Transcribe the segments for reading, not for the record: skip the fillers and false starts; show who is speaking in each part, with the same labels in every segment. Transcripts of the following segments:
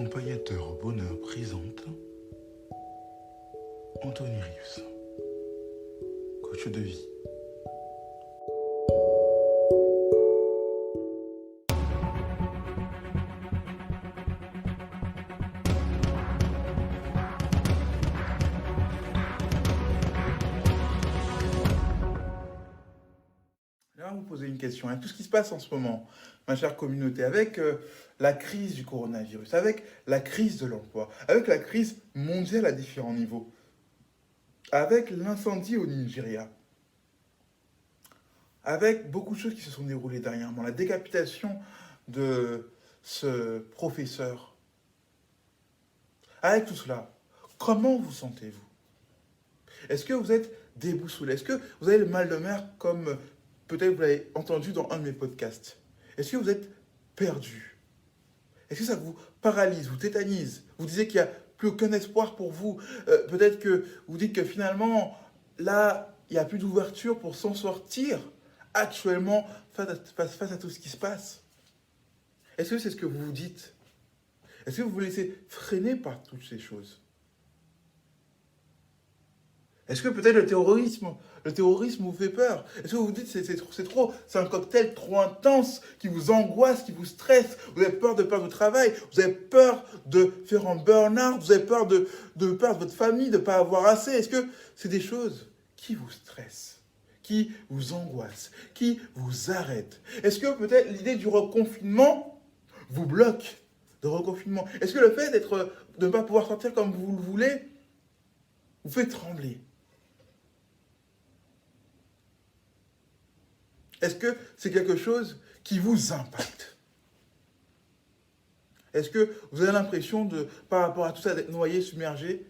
Speaker 1: Accompagnateur au bonheur présente Anthony Rives, coach de vie. J'aimerais vous poser une question. Tout ce qui se passe en ce moment, ma chère communauté, avec la crise du coronavirus, avec la crise de l'emploi, avec la crise mondiale à différents niveaux, avec l'incendie au Nigeria, avec beaucoup de choses qui se sont déroulées dernièrement, la décapitation de ce professeur, avec tout cela, comment vous sentez-vous? Est-ce que vous êtes déboussolé? Est-ce que vous avez le mal de mer comme peut-être vous l'avez entendu dans un de mes podcasts? Est-ce que vous êtes perdu? Est-ce que ça vous paralyse, vous tétanise? Vous disiez qu'il n'y a plus aucun espoir pour vous? Peut-être que vous dites que finalement, là, il n'y a plus d'ouverture pour s'en sortir actuellement face à tout ce qui se passe. Est-ce que c'est ce que vous vous dites? Est-ce que vous vous laissez freiner par toutes ces choses? Est-ce que peut-être le terrorisme vous fait peur? Est-ce que vous vous dites c'est trop, c'est un cocktail trop intense qui vous angoisse, qui vous stresse? Vous avez peur de perdre votre travail, vous avez peur de faire un burn-out, vous avez peur de perdre votre famille, de ne pas avoir assez. Est-ce que c'est des choses qui vous stressent, qui vous angoissent, qui vous arrêtent? Est-ce que peut-être l'idée du reconfinement vous bloque? De reconfinement. Est-ce que le fait de ne pas pouvoir sortir comme vous le voulez vous fait trembler? Est-ce que c'est quelque chose qui vous impacte? Est-ce que vous avez l'impression par rapport à tout ça, d'être noyé, submergé,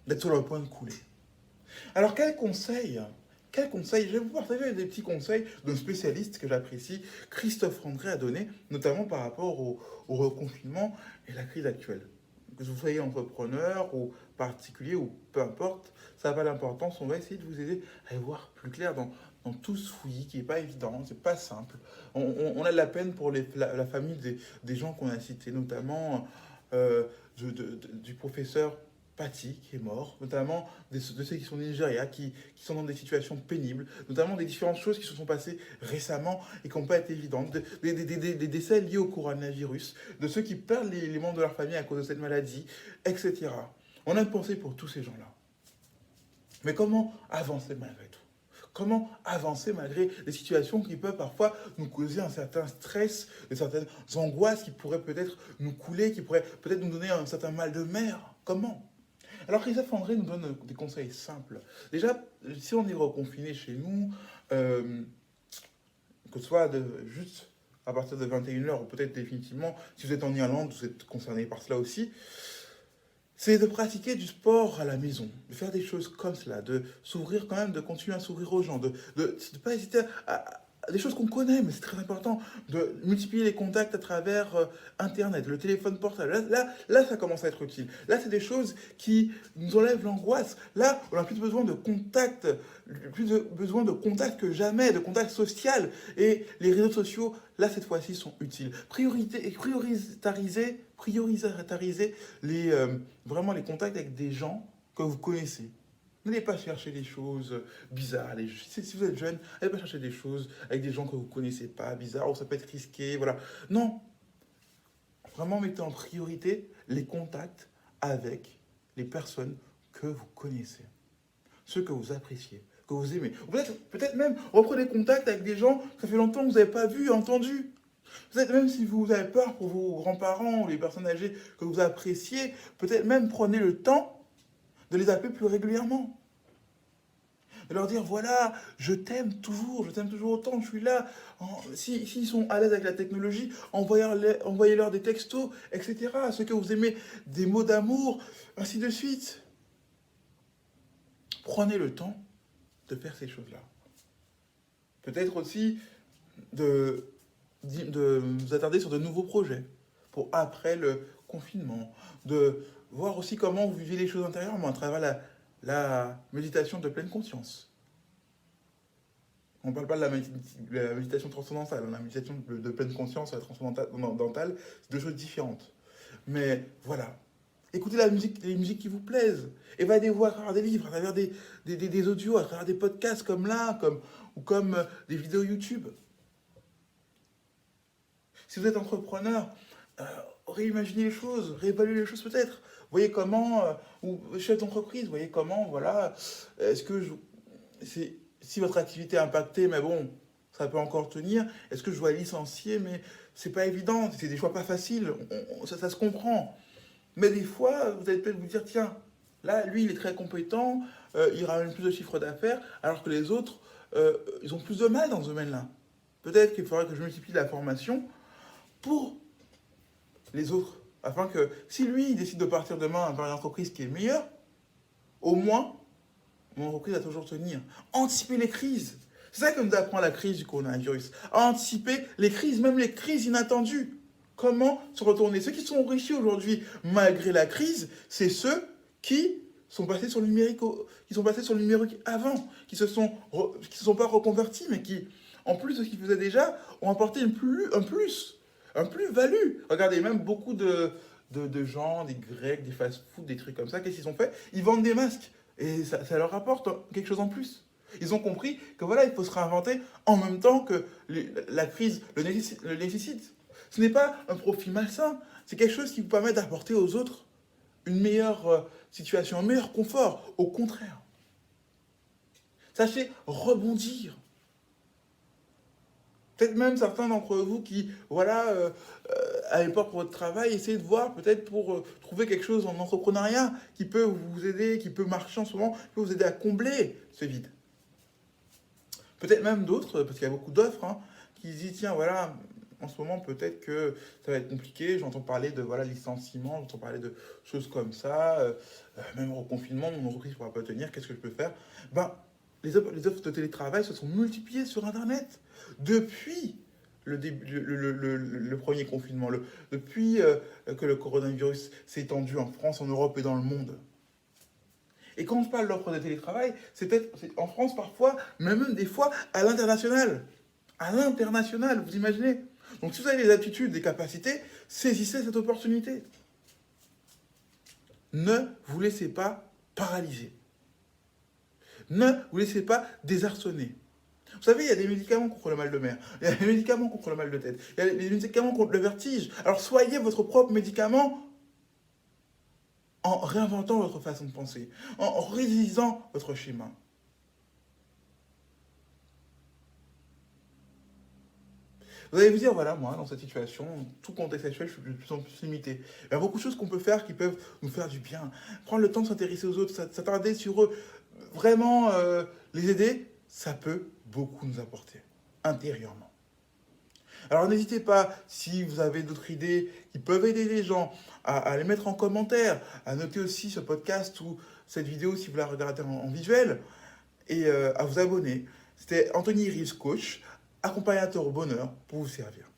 Speaker 1: d'être sur le point de couler? Alors, quel conseil, je vais vous partager des petits conseils d'un spécialiste que j'apprécie, Christophe André, a donné, notamment par rapport au reconfinement et la crise actuelle. Que vous soyez entrepreneur ou particulier ou peu importe, ça n'a pas d'importance. On va essayer de vous aider à y voir plus clair dans tout ce fouillis qui n'est pas évident, c'est pas simple. On a de la peine pour la famille des gens qu'on a cités, notamment du professeur Paty qui est mort, notamment de ceux qui sont au Nigeria, qui sont dans des situations pénibles, notamment des différentes choses qui se sont passées récemment et qui n'ont pas été évidentes, des décès liés au coronavirus, de ceux qui perdent les membres de leur famille à cause de cette maladie, etc. On a une pensée pour tous ces gens-là. Mais comment avancer malgré tout? Comment avancer malgré des situations qui peuvent parfois nous causer un certain stress, de certaines angoisses qui pourraient peut-être nous couler, qui pourraient peut-être nous donner un certain mal de mer? Comment? Alors Christophe André nous donne des conseils simples. Déjà, si on est reconfiné chez nous, que ce soit juste à partir de 21h ou peut-être définitivement, si vous êtes en Irlande, vous êtes concerné par cela aussi, c'est de pratiquer du sport à la maison, de faire des choses comme cela, de s'ouvrir quand même, de continuer à s'ouvrir aux gens, de pas hésiter à des choses qu'on connaît, mais c'est très important, de multiplier les contacts à travers Internet, le téléphone portable. Là, ça commence à être utile. Là, c'est des choses qui nous enlèvent l'angoisse. Là, on a plus besoin de contact, besoin de contact que jamais, de contact social. Et les réseaux sociaux, là, cette fois-ci, sont utiles. Priorisariser vraiment les contacts avec des gens que vous connaissez. N'allez pas chercher des choses bizarres. Si vous êtes jeune, n'allez pas chercher des choses avec des gens que vous ne connaissez pas, bizarres, ou ça peut être risqué, voilà. Non, vraiment mettez en priorité les contacts avec les personnes que vous connaissez, ceux que vous appréciez, que vous aimez. Peut-être même reprenez contact avec des gens que ça fait longtemps que vous n'avez pas vu, entendu. Peut-être même si vous avez peur pour vos grands-parents ou les personnes âgées que vous appréciez, peut-être même prenez le temps de les appeler plus régulièrement. De leur dire, voilà, je t'aime toujours autant, je suis là. S'ils sont à l'aise avec la technologie, envoyez-leur des textos, etc. Ceux que vous aimez, des mots d'amour, ainsi de suite. Prenez le temps de faire ces choses-là. Peut-être aussi de vous attarder sur de nouveaux projets pour après le confinement, de voir aussi comment vous vivez les choses intérieurement à travers la méditation de pleine conscience. On ne parle pas de la méditation transcendantale, la méditation de pleine conscience et la transcendantale, c'est deux choses différentes. mais voilà. Écoutez la musique, les musiques qui vous plaisent. Évadez-vous à travers des livres, à travers des audios, à travers des podcasts comme là, ou comme des vidéos YouTube. Si vous êtes entrepreneur, euh, réimaginez les choses, réévaluez les choses peut-être. Voyez comment, ou chef d'entreprise, voyez comment, voilà, est-ce que si votre activité est impactée, mais bon, ça peut encore tenir, est-ce que je dois licencier, mais c'est pas évident, c'est des choix pas faciles, ça se comprend. Mais des fois, vous allez peut-être vous dire, tiens, là, lui, il est très compétent, il ramène plus de chiffre d'affaires, alors que les autres, ils ont plus de mal dans ce domaine-là. Peut-être qu'il faudrait que je multiplie la formation pour les autres, afin que si lui, il décide de partir demain vers une entreprise qui est meilleure, au moins, mon entreprise va toujours tenir. Anticiper les crises. C'est ça que nous apprend la crise du coronavirus. À anticiper les crises, même les crises inattendues. Comment se retourner? Ceux qui sont enrichis aujourd'hui, malgré la crise, c'est ceux qui sont passés sur le numérique, qui sont passés sur le numérique avant, qui se sont pas reconvertis, mais qui, en plus de ce qu'ils faisaient déjà, ont apporté un plus-value. Regardez, même beaucoup de gens, des Grecs, des fast-food, des trucs comme ça, qu'est-ce qu'ils ont fait? Ils vendent des masques. Et ça leur apporte quelque chose en plus. Ils ont compris que voilà, il faut se réinventer en même temps que la crise le nécessite. Ce n'est pas un profit malsain, c'est quelque chose qui vous permet d'apporter aux autres une meilleure situation, un meilleur confort. Au contraire, sachez rebondir. Peut-être même certains d'entre vous qui, voilà, à l'époque pour votre travail, essayez de voir peut-être pour trouver quelque chose en entrepreneuriat qui peut vous aider, qui peut marcher en ce moment, qui peut vous aider à combler ce vide. Peut-être même d'autres, parce qu'il y a beaucoup d'offres, hein, qui se disent, tiens, voilà, en ce moment, peut-être que ça va être compliqué, j'entends parler de voilà, licenciement, j'entends parler de choses comme ça, même au confinement, mon entreprise ne pourra pas tenir, qu'est-ce que je peux faire? Ben, les offres de télétravail se sont multipliées sur Internet depuis le premier confinement, depuis que le coronavirus s'est étendu en France, en Europe et dans le monde. Et quand on parle d'offres de télétravail, c'est peut-être en France parfois, mais même des fois à l'international. À l'international, vous imaginez? Donc si vous avez les aptitudes, les capacités, saisissez cette opportunité. Ne vous laissez pas paralyser. Ne vous laissez pas désarçonner. Vous savez, il y a des médicaments contre le mal de mer, il y a des médicaments contre le mal de tête, il y a des médicaments contre le vertige. Alors soyez votre propre médicament en réinventant votre façon de penser, en révisant votre schéma. Vous allez vous dire, voilà, moi, dans cette situation, tout contexte actuel, je suis de plus en plus limité. Il y a beaucoup de choses qu'on peut faire qui peuvent nous faire du bien. Prendre le temps de s'intéresser aux autres, s'attarder sur eux, vraiment les aider, ça peut beaucoup nous apporter, intérieurement. Alors n'hésitez pas, si vous avez d'autres idées qui peuvent aider les gens, à les mettre en commentaire, à noter aussi ce podcast ou cette vidéo si vous la regardez en visuel, et à vous abonner. C'était Anthony Rives, coach, accompagnateur au bonheur pour vous servir.